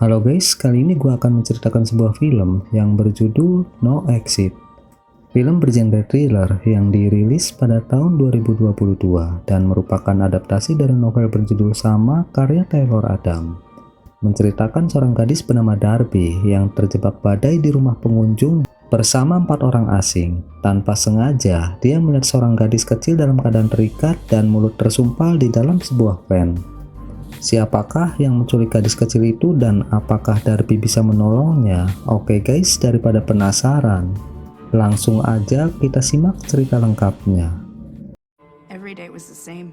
Halo guys, kali ini gue akan menceritakan sebuah film yang berjudul No Exit. Film bergenre thriller yang dirilis pada tahun 2022 dan merupakan adaptasi dari novel berjudul sama karya Taylor Adam. Menceritakan seorang gadis bernama Darby yang terjebak badai di rumah pengunjung bersama 4 orang asing. Tanpa sengaja, dia melihat seorang gadis kecil dalam keadaan terikat dan mulut tersumpal di dalam sebuah van. Siapakah yang menculik gadis kecil itu dan apakah Darby bisa menolongnya? Oke guys, daripada penasaran, langsung aja kita simak cerita lengkapnya. Every day was the same.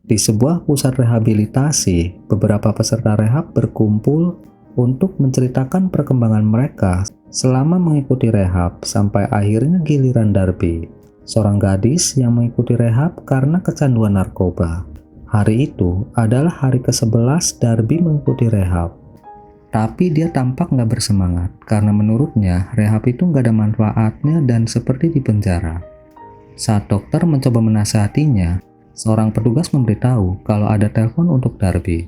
Di sebuah pusat rehabilitasi, beberapa peserta rehab berkumpul untuk menceritakan perkembangan mereka selama mengikuti rehab sampai akhirnya giliran Darby, seorang gadis yang mengikuti rehab karena kecanduan narkoba. Hari itu adalah hari ke-11 Darby mengikuti rehab. Tapi dia tampak nggak bersemangat karena menurutnya rehab itu nggak ada manfaatnya dan seperti di penjara. Saat dokter mencoba menasihatinya, seorang petugas memberitahu kalau ada telepon untuk Darby.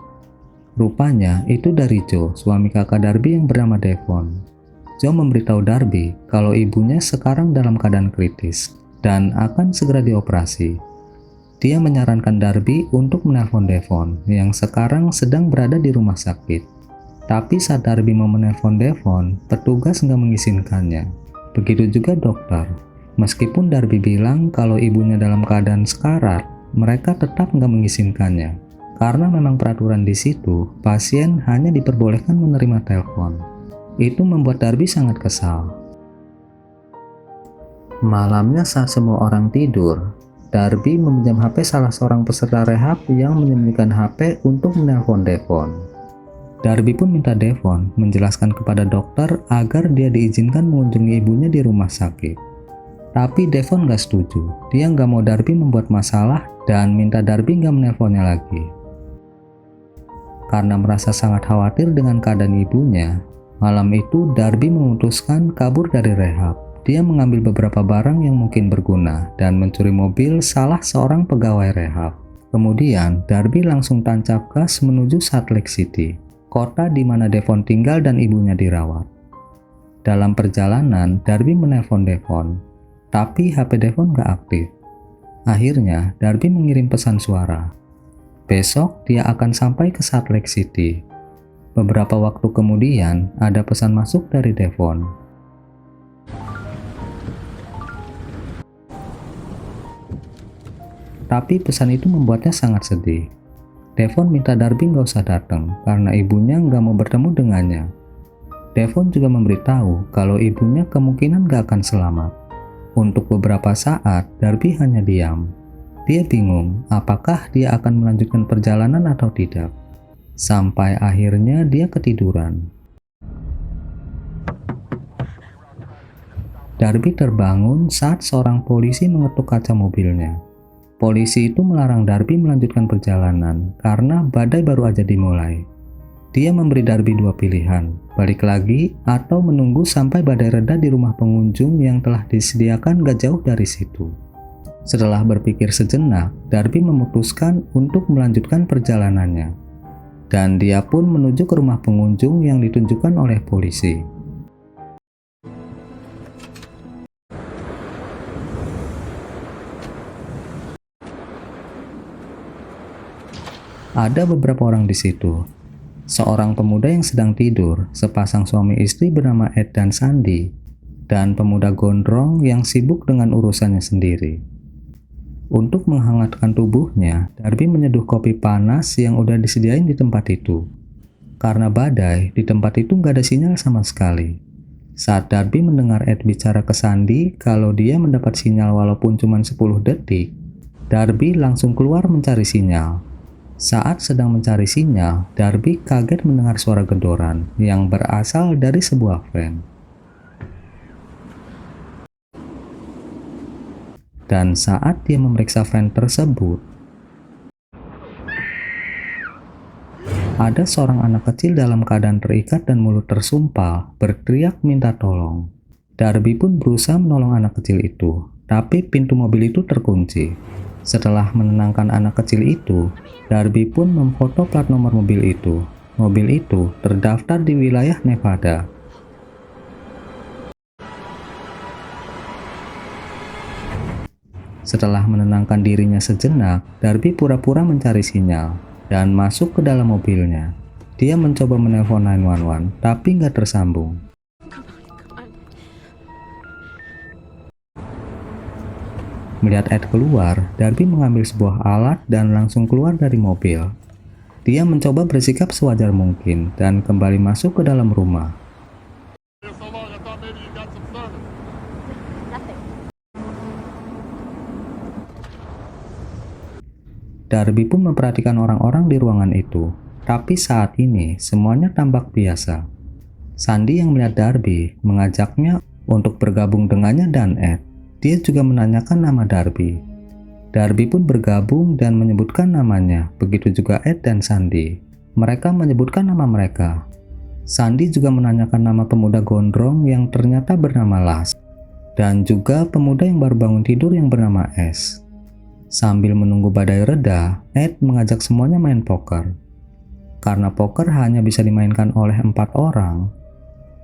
Rupanya itu dari Joe, suami kakak Darby yang bernama Devon. Joe memberitahu Darby kalau ibunya sekarang dalam keadaan kritis dan akan segera dioperasi. Dia menyarankan Darby untuk menelpon Devon yang sekarang sedang berada di rumah sakit. Tapi saat Darby mau menelpon Devon, petugas nggak mengizinkannya. Begitu juga dokter. Meskipun Darby bilang kalau ibunya dalam keadaan sekarat, mereka tetap nggak mengizinkannya. Karena memang peraturan di situ, pasien hanya diperbolehkan menerima telepon. Itu membuat Darby sangat kesal. Malamnya saat semua orang tidur, Darby meminjam HP salah seorang peserta rehab yang menyembunyikan HP untuk menelpon Devon. Darby pun minta Devon menjelaskan kepada dokter agar dia diizinkan mengunjungi ibunya di rumah sakit. Tapi Devon gak setuju, dia gak mau Darby membuat masalah dan minta Darby gak menelponnya lagi. Karena merasa sangat khawatir dengan keadaan ibunya, malam itu Darby memutuskan kabur dari rehab. Dia mengambil beberapa barang yang mungkin berguna dan mencuri mobil salah seorang pegawai rehab. Kemudian, Darby langsung tancap gas menuju Salt Lake City, kota di mana Devon tinggal dan ibunya dirawat. Dalam perjalanan, Darby menelpon Devon, tapi HP Devon gak aktif. Akhirnya, Darby mengirim pesan suara. Besok, dia akan sampai ke Salt Lake City. Beberapa waktu kemudian, ada pesan masuk dari Devon. Tapi pesan itu membuatnya sangat sedih. Devon minta Darby nggak usah datang karena ibunya nggak mau bertemu dengannya. Devon juga memberitahu kalau ibunya kemungkinan nggak akan selamat. Untuk beberapa saat, Darby hanya diam. Dia bingung apakah dia akan melanjutkan perjalanan atau tidak. Sampai akhirnya dia ketiduran. Darby terbangun saat seorang polisi mengetuk kaca mobilnya. Polisi itu melarang Darby melanjutkan perjalanan karena badai baru aja dimulai. Dia memberi Darby 2 pilihan, balik lagi atau menunggu sampai badai reda di rumah pengunjung yang telah disediakan gak jauh dari situ. Setelah berpikir sejenak, Darby memutuskan untuk melanjutkan perjalanannya. Dan dia pun menuju ke rumah pengunjung yang ditunjukkan oleh polisi. Ada beberapa orang di situ. Seorang pemuda yang sedang tidur, sepasang suami istri bernama Ed dan Sandy, dan pemuda gondrong yang sibuk dengan urusannya sendiri. Untuk menghangatkan tubuhnya, Darby menyeduh kopi panas yang udah disediain di tempat itu. Karena badai, di tempat itu nggak ada sinyal sama sekali. Saat Darby mendengar Ed bicara ke Sandy kalau dia mendapat sinyal walaupun cuma 10 detik, Darby langsung keluar mencari sinyal. Saat sedang mencari sinyal, Darby kaget mendengar suara gedoran yang berasal dari sebuah van. Dan saat dia memeriksa van tersebut, ada seorang anak kecil dalam keadaan terikat dan mulut tersumpal, berteriak minta tolong. Darby pun berusaha menolong anak kecil itu, tapi pintu mobil itu terkunci. Setelah menenangkan anak kecil itu, Darby pun memfoto plat nomor mobil itu. mobil itu terdaftar di wilayah Nevada. Setelah menenangkan dirinya sejenak, Darby pura-pura mencari sinyal dan masuk ke dalam mobilnya. Dia mencoba menelpon 911, tapi nggak tersambung. Melihat Ed keluar, Darby mengambil sebuah alat dan langsung keluar dari mobil. Dia mencoba bersikap sewajar mungkin dan kembali masuk ke dalam rumah. Darby pun memperhatikan orang-orang di ruangan itu, tapi saat ini semuanya tampak biasa. Sandy yang melihat Darby mengajaknya untuk bergabung dengannya dan Ed. Dia juga menanyakan nama Darby. Darby pun bergabung dan menyebutkan namanya, begitu juga Ed dan Sandy. Mereka menyebutkan nama mereka. Sandy juga menanyakan nama pemuda gondrong yang ternyata bernama Las, dan juga pemuda yang baru bangun tidur yang bernama S. Sambil menunggu badai reda, Ed mengajak semuanya main poker. Karena poker hanya bisa dimainkan oleh 4 orang,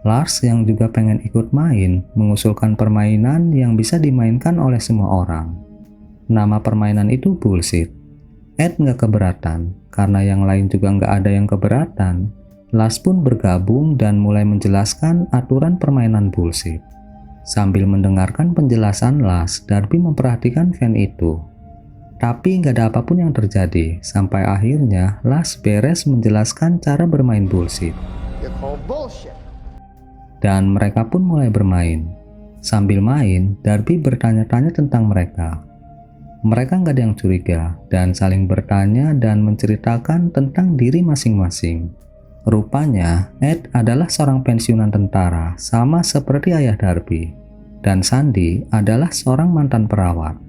Lars yang juga pengen ikut main mengusulkan permainan yang bisa dimainkan oleh semua orang. Nama permainan itu bullshit. Ed nggak keberatan, karena yang lain juga nggak ada yang keberatan. Lars pun bergabung dan mulai menjelaskan aturan permainan bullshit. Sambil mendengarkan penjelasan Lars, Darby memperhatikan fan itu. Tapi nggak ada apapun yang terjadi, sampai akhirnya Lars beres menjelaskan cara bermain bullshit. Dan mereka pun mulai bermain. Sambil main, Darby bertanya-tanya tentang mereka. Mereka nggak ada yang curiga, dan saling bertanya dan menceritakan tentang diri masing-masing. Rupanya, Ed adalah seorang pensiunan tentara, sama seperti ayah Darby. Dan Sandy adalah seorang mantan perawat.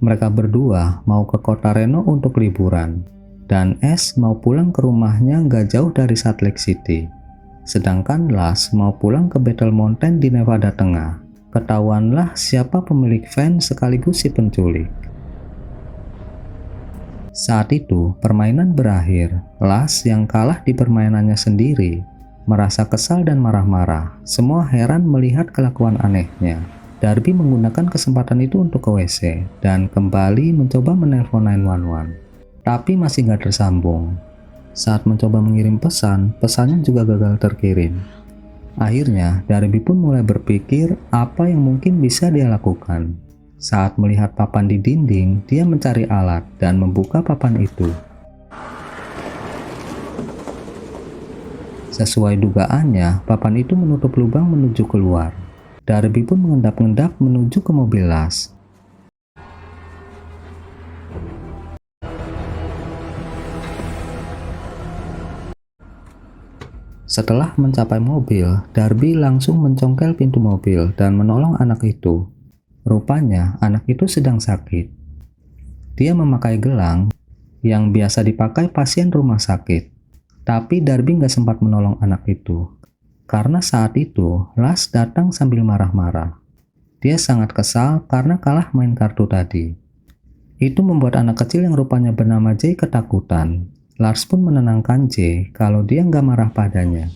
Mereka berdua mau ke kota Reno untuk liburan, dan S mau pulang ke rumahnya nggak jauh dari Salt Lake City. Sedangkan Las mau pulang ke Battle Mountain di Nevada Tengah. Ketahuanlah siapa pemilik van sekaligus si penculik. Saat itu, permainan berakhir. Las yang kalah di permainannya sendiri merasa kesal dan marah-marah. Semua heran melihat kelakuan anehnya. Darby menggunakan kesempatan itu untuk ke WC dan kembali mencoba menelpon 911. Tapi masih nggak tersambung. Saat mencoba mengirim pesan, pesannya juga gagal terkirim. Akhirnya, Darby pun mulai berpikir apa yang mungkin bisa dia lakukan. Saat melihat papan di dinding, dia mencari alat dan membuka papan itu. Sesuai dugaannya, papan itu menutup lubang menuju keluar. Darby pun mengendap-endap menuju ke mobil Las. Setelah mencapai mobil, Darby langsung mencongkel pintu mobil dan menolong anak itu. Rupanya, anak itu sedang sakit. Dia memakai gelang yang biasa dipakai pasien rumah sakit. Tapi Darby nggak sempat menolong anak itu. Karena saat itu, Las datang sambil marah-marah. Dia sangat kesal karena kalah main kartu tadi. Itu membuat anak kecil yang rupanya bernama Jay ketakutan. Lars pun menenangkan Jay kalau dia nggak marah padanya.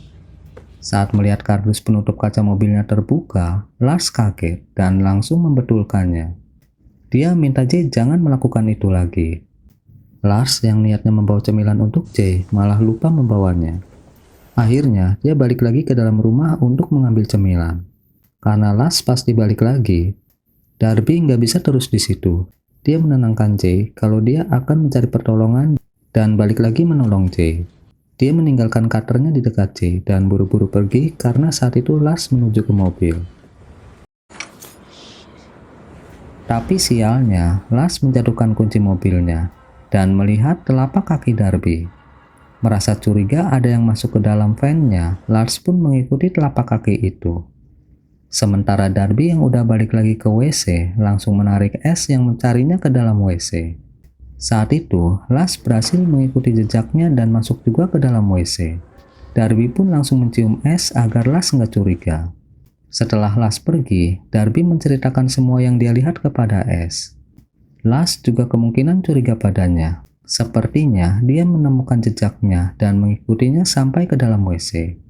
Saat melihat kardus penutup kaca mobilnya terbuka, Lars kaget dan langsung membetulkannya. Dia minta Jay jangan melakukan itu lagi. Lars yang niatnya membawa cemilan untuk Jay malah lupa membawanya. Akhirnya, dia balik lagi ke dalam rumah untuk mengambil cemilan. Karena Lars pasti balik lagi, Darby nggak bisa terus di situ. Dia menenangkan Jay kalau dia akan mencari pertolongan dan balik lagi menolong Jay. Dia meninggalkan cutternya di dekat Jay dan buru-buru pergi karena saat itu Lars menuju ke mobil. Tapi sialnya, Lars menjatuhkan kunci mobilnya dan melihat telapak kaki Darby. Merasa curiga ada yang masuk ke dalam van-nya, Lars pun mengikuti telapak kaki itu. Sementara Darby yang udah balik lagi ke WC langsung menarik S yang mencarinya ke dalam WC. Saat itu, Lars berhasil mengikuti jejaknya dan masuk juga ke dalam WC. Darby pun langsung mencium S agar Lars nggak curiga. Setelah Lars pergi, Darby menceritakan semua yang dia lihat kepada S. Lars juga kemungkinan curiga padanya, Sepertinya dia menemukan jejaknya dan mengikutinya sampai ke dalam WC.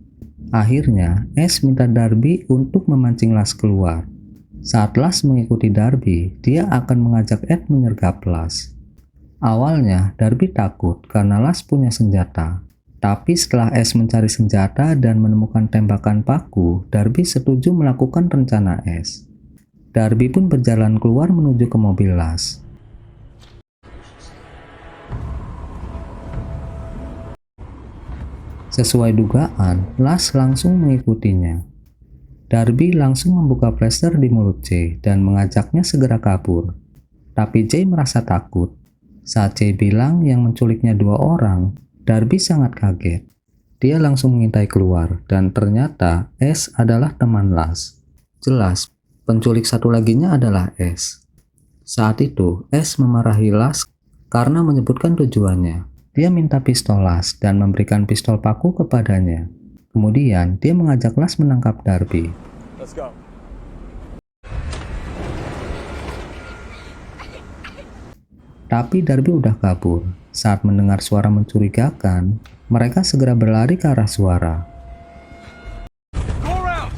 Akhirnya, Ash minta Darby untuk memancing Lars keluar. Saat Lars mengikuti Darby, dia akan mengajak Ed menyergap Lars. Awalnya, Darby takut karena Lars punya senjata. Tapi setelah Ash mencari senjata dan menemukan tembakan paku, Darby setuju melakukan rencana Ash. Darby pun berjalan keluar menuju ke mobil Lars. Sesuai dugaan, Lars langsung mengikutinya. Darby langsung membuka plaster di mulut Jay dan mengajaknya segera kabur. Tapi Jay merasa takut. Saat Jay bilang yang menculiknya 2 orang, Darby sangat kaget. Dia langsung mengintai keluar dan ternyata Ash adalah teman Lars. Jelas, penculik satu laginya adalah Ash. Saat itu, Ash memarahi Lars karena menyebutkan tujuannya. Dia minta pistol Lars dan memberikan pistol paku kepadanya. Kemudian, dia mengajak Lars menangkap Darby. Let's go. Tapi Darby udah kabur. Saat mendengar suara mencurigakan, mereka segera berlari ke arah suara. Go around.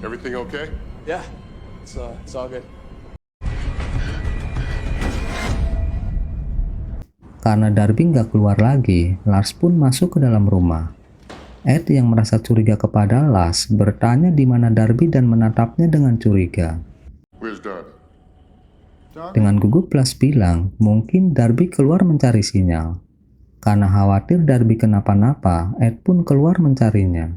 Everything okay? Yeah, it's all good. Karena Darby nggak keluar lagi, Lars pun masuk ke dalam rumah. Ed yang merasa curiga kepada Lars bertanya di mana Darby dan menatapnya dengan curiga. Where's Darby? Dengan gugup Lars bilang mungkin Darby keluar mencari sinyal. Karena khawatir Darby kenapa-napa, Ed pun keluar mencarinya.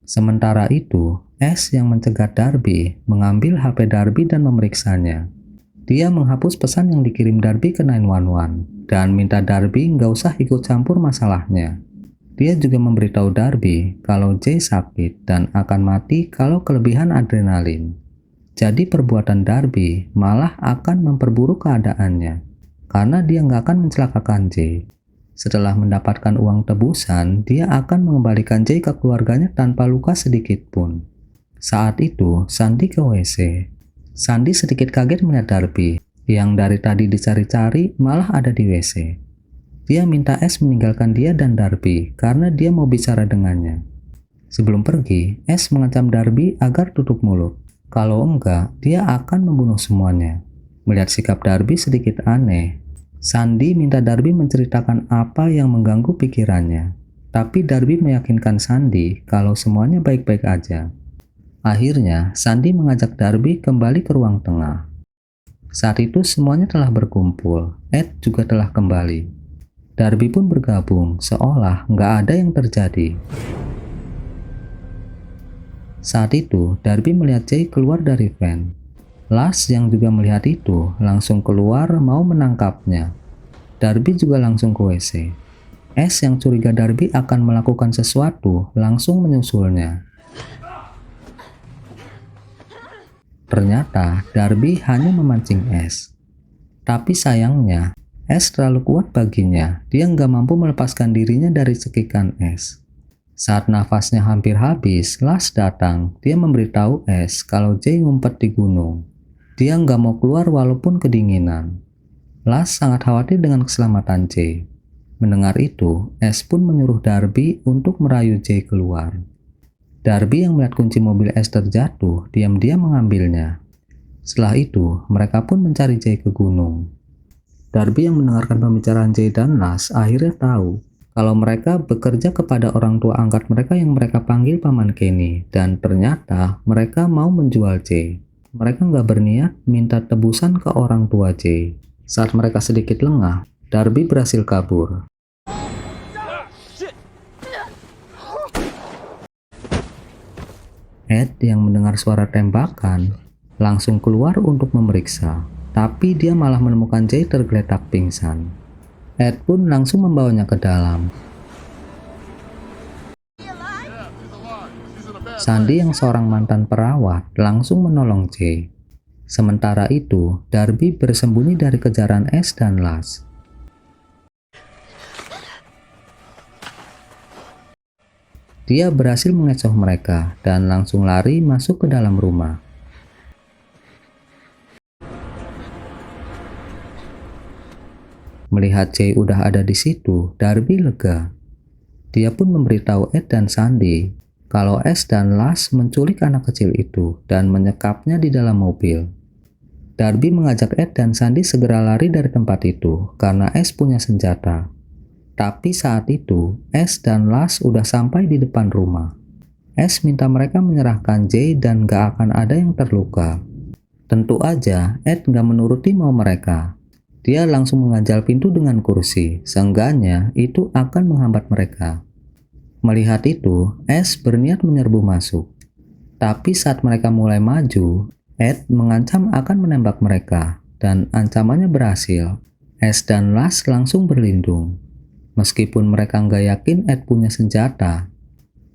Sementara itu, Ash yang mencegat Darby mengambil HP Darby dan memeriksanya. Dia menghapus pesan yang dikirim Darby ke 911 dan minta Darby nggak usah ikut campur masalahnya. Dia juga memberitahu Darby kalau Jay sakit dan akan mati kalau kelebihan adrenalin. Jadi perbuatan Darby malah akan memperburuk keadaannya karena dia nggak akan mencelakakan Jay. Setelah mendapatkan uang tebusan, dia akan mengembalikan Jay ke keluarganya tanpa luka sedikit pun. Saat itu, Sandy ke WC. Sandy sedikit kaget melihat Darby, yang dari tadi dicari-cari malah ada di WC. Dia minta Ash meninggalkan dia dan Darby karena dia mau bicara dengannya. Sebelum pergi, Ash mengancam Darby agar tutup mulut. Kalau enggak, dia akan membunuh semuanya. Melihat sikap Darby sedikit aneh, Sandy minta Darby menceritakan apa yang mengganggu pikirannya. Tapi Darby meyakinkan Sandy kalau semuanya baik-baik aja. Akhirnya, Sandy mengajak Darby kembali ke ruang tengah. Saat itu semuanya telah berkumpul, Ed juga telah kembali. Darby pun bergabung, seolah nggak ada yang terjadi. Saat itu, Darby melihat Jay keluar dari van. Lars yang juga melihat itu langsung keluar mau menangkapnya. Darby juga langsung ke WC. Ash yang curiga Darby akan melakukan sesuatu langsung menyusulnya. Ternyata Darby hanya memancing Ash. Tapi sayangnya, Ash terlalu kuat baginya. Dia nggak mampu melepaskan dirinya dari cekikan Ash. Saat nafasnya hampir habis, Lars datang. Dia memberitahu Ash kalau Jay ngumpet di gunung. Dia nggak mau keluar walaupun kedinginan. Lars sangat khawatir dengan keselamatan Jay. Mendengar itu, Ash pun menyuruh Darby untuk merayu Jay keluar. Darby yang melihat kunci mobil Ash terjatuh, diam-diam mengambilnya. Setelah itu, mereka pun mencari Jay ke gunung. Darby yang mendengarkan pembicaraan Jay dan Lars akhirnya tahu kalau mereka bekerja kepada orang tua angkat mereka yang mereka panggil Paman Kenny, dan ternyata mereka mau menjual Jay. Mereka nggak berniat minta tebusan ke orang tua Jay. Saat mereka sedikit lengah, Darby berhasil kabur. Ed yang mendengar suara tembakan langsung keluar untuk memeriksa, tapi dia malah menemukan Jay tergeletak pingsan. Ed pun langsung membawanya ke dalam. Sandy yang seorang mantan perawat langsung menolong Jay. Sementara itu, Darby bersembunyi dari kejaran Ash dan Lars. Dia berhasil mengecoh mereka dan langsung lari masuk ke dalam rumah. Melihat Jay udah ada di situ, Darby lega. Dia pun memberitahu Ed dan Sandy kalau Ash dan Lars menculik anak kecil itu dan menyekapnya di dalam mobil. Darby mengajak Ed dan Sandy segera lari dari tempat itu karena Ash punya senjata. Tapi saat itu, Ash dan Lars udah sampai di depan rumah. Ash minta mereka menyerahkan Jay dan gak akan ada yang terluka. Tentu aja, Ed gak menuruti mau mereka. Dia langsung mengganjal pintu dengan kursi, seenggaknya itu akan menghambat mereka. Melihat itu, Ash berniat menyerbu masuk. Tapi saat mereka mulai maju, Ed mengancam akan menembak mereka, dan ancamannya berhasil. Ash dan Lars langsung berlindung. Meskipun mereka nggak yakin Ed punya senjata,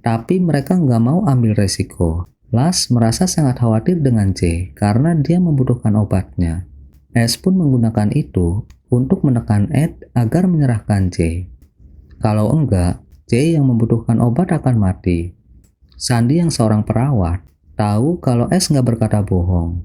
tapi mereka nggak mau ambil resiko. Lars merasa sangat khawatir dengan Jay karena dia membutuhkan obatnya. Ash pun menggunakan itu untuk menekan Ed agar menyerahkan Jay. Kalau enggak, Jay yang membutuhkan obat akan mati. Sandy yang seorang perawat tahu kalau Ash nggak berkata bohong.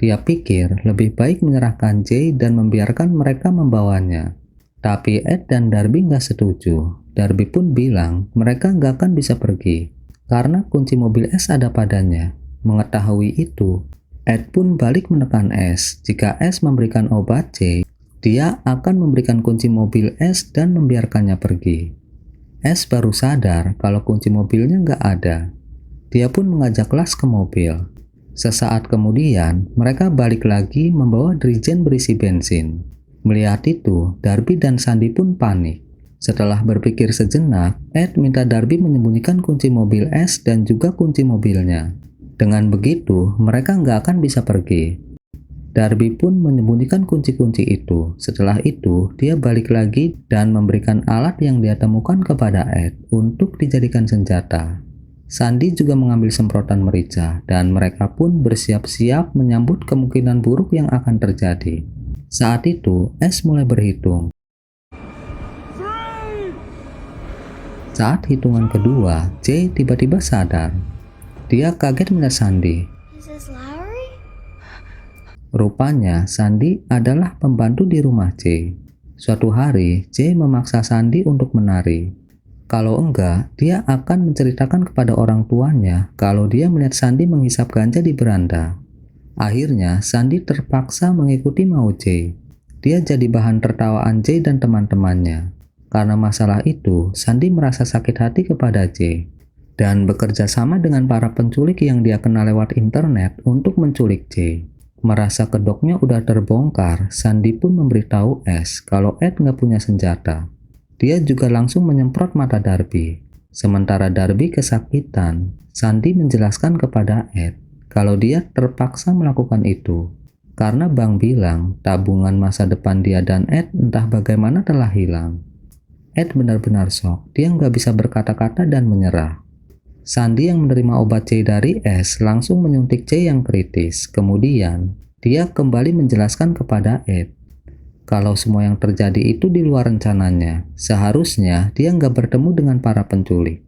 Dia pikir lebih baik menyerahkan Jay dan membiarkan mereka membawanya. Tapi Ed dan Darby nggak setuju. Darby pun bilang mereka nggak akan bisa pergi karena kunci mobil Ash ada padanya. Mengetahui itu, Ed pun balik menekan Ash. Jika Ash memberikan obat Jay, dia akan memberikan kunci mobil Ash dan membiarkannya pergi. Ash baru sadar kalau kunci mobilnya nggak ada. Dia pun mengajak Lars ke mobil. Sesaat kemudian, mereka balik lagi membawa dirijen berisi bensin. Melihat itu, Darby dan Sandy pun panik. Setelah berpikir sejenak, Ed minta Darby menyembunyikan kunci mobil Ash dan juga kunci mobilnya. Dengan begitu, mereka nggak akan bisa pergi. Darby pun menyembunyikan kunci-kunci itu. Setelah itu, dia balik lagi dan memberikan alat yang dia temukan kepada Ed untuk dijadikan senjata. Sandy juga mengambil semprotan merica dan mereka pun bersiap-siap menyambut kemungkinan buruk yang akan terjadi. Saat itu, Ash mulai berhitung. Saat hitungan kedua, Jay tiba-tiba sadar. Dia kaget melihat Sandy. Is this Lowry? Rupanya, Sandy adalah pembantu di rumah Jay. Suatu hari, Jay memaksa Sandy untuk menari. Kalau enggak, dia akan menceritakan kepada orang tuanya kalau dia melihat Sandy menghisap ganja di beranda. Akhirnya, Sandy terpaksa mengikuti mau Jay. Dia jadi bahan tertawaan Jay dan teman-temannya. Karena masalah itu, Sandy merasa sakit hati kepada Jay dan bekerja sama dengan para penculik yang dia kenal lewat internet untuk menculik Jay. Merasa kedoknya udah terbongkar, Sandy pun memberitahu Ash kalau Ed nggak punya senjata. Dia juga langsung menyemprot mata Darby. Sementara Darby kesakitan, Sandy menjelaskan kepada Ed kalau dia terpaksa melakukan itu. Karena Bang bilang tabungan masa depan dia dan Ed entah bagaimana telah hilang. Ed benar-benar shock, dia nggak bisa berkata-kata dan menyerah. Sandy yang menerima obat Jay dari Ash langsung menyuntik Jay yang kritis. Kemudian, dia kembali menjelaskan kepada Ed kalau semua yang terjadi itu di luar rencananya. Seharusnya dia nggak bertemu dengan para penculik.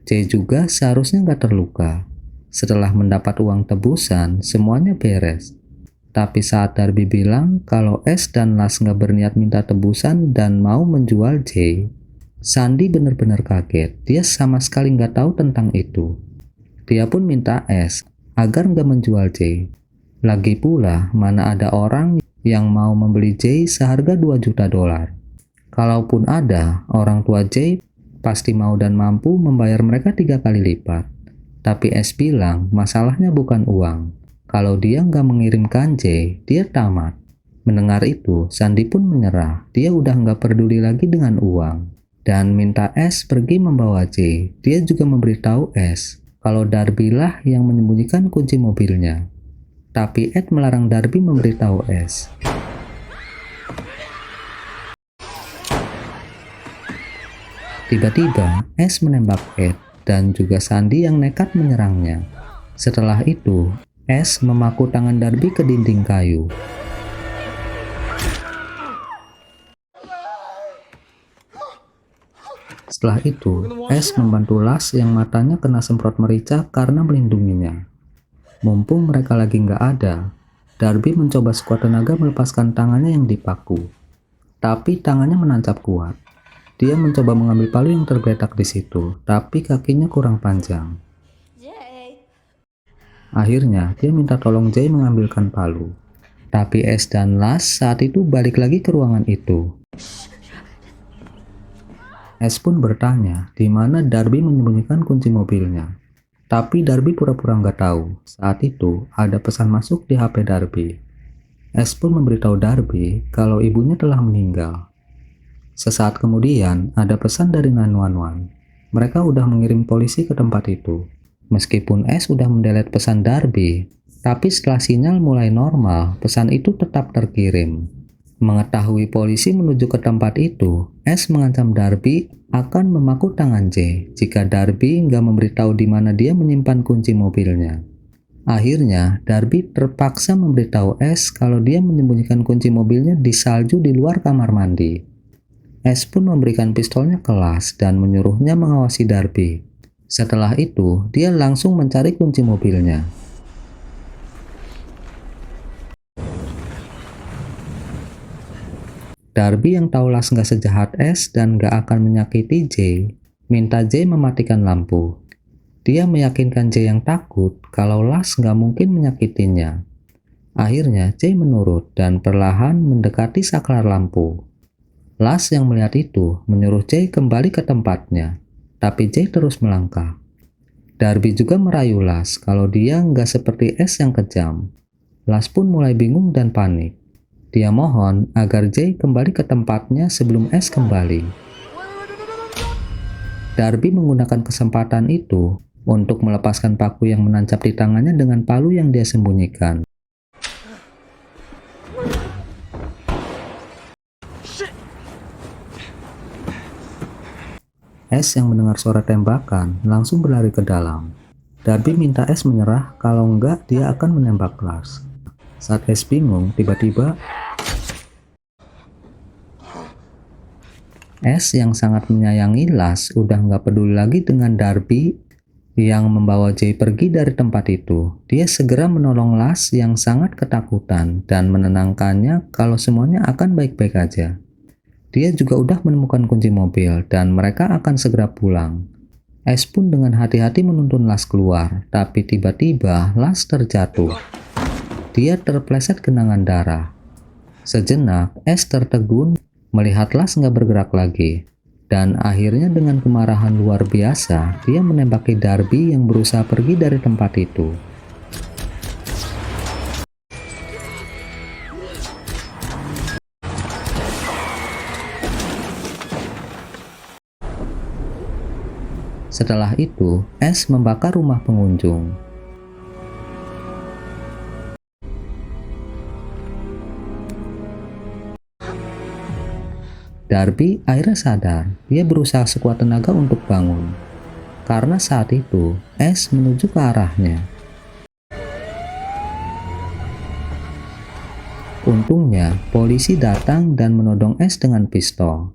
Jay juga seharusnya nggak terluka. Setelah mendapat uang tebusan, semuanya beres. Tapi saat Darby bilang kalau Ash dan Lars nggak berniat minta tebusan dan mau menjual Jay, Sandy benar-benar kaget. Dia sama sekali nggak tahu tentang itu. Dia pun minta Ash agar nggak menjual Jay. Lagi pula, mana ada orang yang mau membeli Jay seharga $2 juta. Kalaupun ada, orang tua Jay pasti mau dan mampu membayar mereka 3 kali lipat. Tapi Ash bilang masalahnya bukan uang. Kalau dia nggak mengirimkan Jay, dia tamat. Mendengar itu, Sandy pun menyerah. Dia udah nggak peduli lagi dengan uang. Dan minta Ash pergi membawa Jay. Dia juga memberitahu Ash kalau Darby lah yang menyembunyikan kunci mobilnya. Tapi Ed melarang Darby memberitahu Ash. Tiba-tiba, Ash menembak Ed dan juga Sandy yang nekat menyerangnya. Setelah itu, Ash memaku tangan Darby ke dinding kayu. Setelah itu, Ash membantu Lars yang matanya kena semprot merica karena melindunginya. Mumpung mereka lagi nggak ada, Darby mencoba sekuat tenaga melepaskan tangannya yang dipaku. tapi tangannya menancap kuat. Dia mencoba mengambil palu yang tergeletak di situ, tapi kakinya kurang panjang. Akhirnya, dia minta tolong Jay mengambilkan palu. Tapi Ash dan Lars saat itu balik lagi ke ruangan itu. Ash pun bertanya di mana Darby menyembunyikan kunci mobilnya. Tapi Darby pura-pura nggak tahu. Saat itu ada pesan masuk di HP Darby. Ash pun memberitahu Darby kalau ibunya telah meninggal. Sesaat kemudian ada pesan dari 911. Mereka udah mengirim polisi ke tempat itu. Meskipun Ash udah mendelete pesan Darby, tapi setelah sinyal mulai normal, pesan itu tetap terkirim. Mengetahui polisi menuju ke tempat itu, Ash mengancam Darby akan memaku tangan Jay jika Darby nggak memberitahu di mana dia menyimpan kunci mobilnya. Akhirnya, Darby terpaksa memberitahu Ash kalau dia menyembunyikan kunci mobilnya di salju di luar kamar mandi. Ash pun memberikan pistolnya ke Lars dan menyuruhnya mengawasi Darby. Setelah itu, dia langsung mencari kunci mobilnya. Darby yang tahu Lars nggak sejahat Ash dan nggak akan menyakiti Jay, minta Jay mematikan lampu. Dia meyakinkan Jay yang takut kalau Lars nggak mungkin menyakitinya. Akhirnya Jay menurut dan perlahan mendekati saklar lampu. Lars yang melihat itu menyuruh Jay kembali ke tempatnya, tapi Jay terus melangkah. Darby juga merayu Lars kalau dia nggak seperti Ash yang kejam. Lars pun mulai bingung dan panik. Dia mohon agar Jay kembali ke tempatnya sebelum Ash kembali. Darby menggunakan kesempatan itu untuk melepaskan paku yang menancap di tangannya dengan palu yang dia sembunyikan. Ash yang mendengar suara tembakan langsung berlari ke dalam. Darby minta Ash menyerah, kalau enggak dia akan menembak Lars. Saat Ash bingung, tiba-tiba Ash yang sangat menyayangi Lars udah nggak peduli lagi dengan Darby yang membawa Jay pergi dari tempat itu. Dia segera menolong Lars yang sangat ketakutan dan menenangkannya kalau semuanya akan baik-baik aja. Dia juga udah menemukan kunci mobil dan mereka akan segera pulang. Ash pun dengan hati-hati menuntun Lars keluar, tapi tiba-tiba Lars terjatuh. Dia terpleset genangan darah. Sejenak, Ash tertegun melihat Lars nggak bergerak lagi. Dan akhirnya dengan kemarahan luar biasa, dia menembaki Darby yang berusaha pergi dari tempat itu. Setelah itu, Ash membakar rumah pengunjung. Darby akhirnya sadar. Dia berusaha sekuat tenaga untuk bangun. Karena saat itu, Ash menuju ke arahnya. Untungnya, polisi datang dan menodong Ash dengan pistol.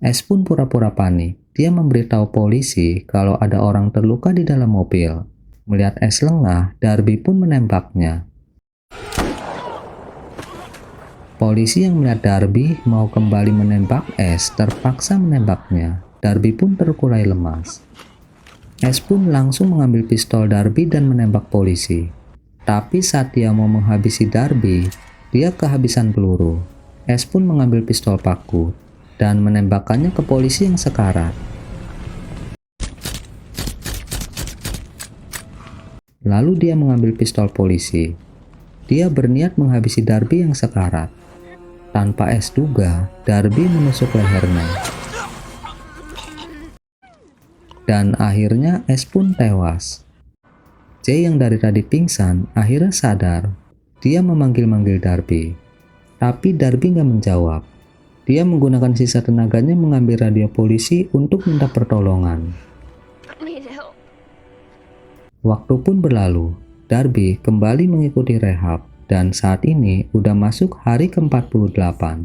Ash pun pura-pura panik. Dia memberitahu polisi kalau ada orang terluka di dalam mobil. Melihat Ash lengah, Darby pun menembaknya. Polisi yang melihat Darby mau kembali menembak Ash terpaksa menembaknya. Darby pun terkulai lemas. Ash pun langsung mengambil pistol Darby dan menembak polisi. Tapi saat dia mau menghabisi Darby, dia kehabisan peluru. Ash pun mengambil pistol paku dan menembakkannya ke polisi yang sekarat. Lalu dia mengambil pistol polisi. Dia berniat menghabisi Darby yang sekarat. Tanpa Ash duga, Darby menusuk lehernya. Dan akhirnya Ash pun tewas. Jay yang dari tadi pingsan akhirnya sadar. Dia memanggil-manggil Darby. Tapi Darby nggak menjawab. Dia menggunakan sisa tenaganya mengambil radio polisi untuk minta pertolongan. Waktu pun berlalu. Darby kembali mengikuti rehab. Dan saat ini udah masuk hari ke-48.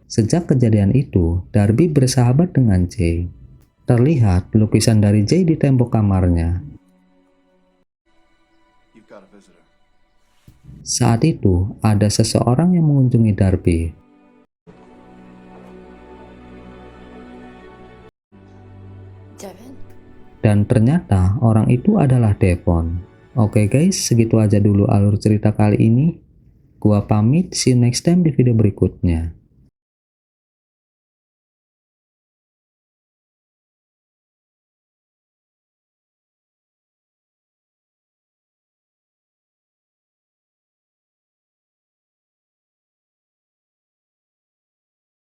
Sejak kejadian itu, Darby bersahabat dengan Jay. Terlihat lukisan dari Jay di tembok kamarnya. Saat itu, ada seseorang yang mengunjungi Darby. Devin? Dan ternyata orang itu adalah Devon. Oke guys, segitu aja dulu alur cerita kali ini. Gua pamit, see you next time di video berikutnya.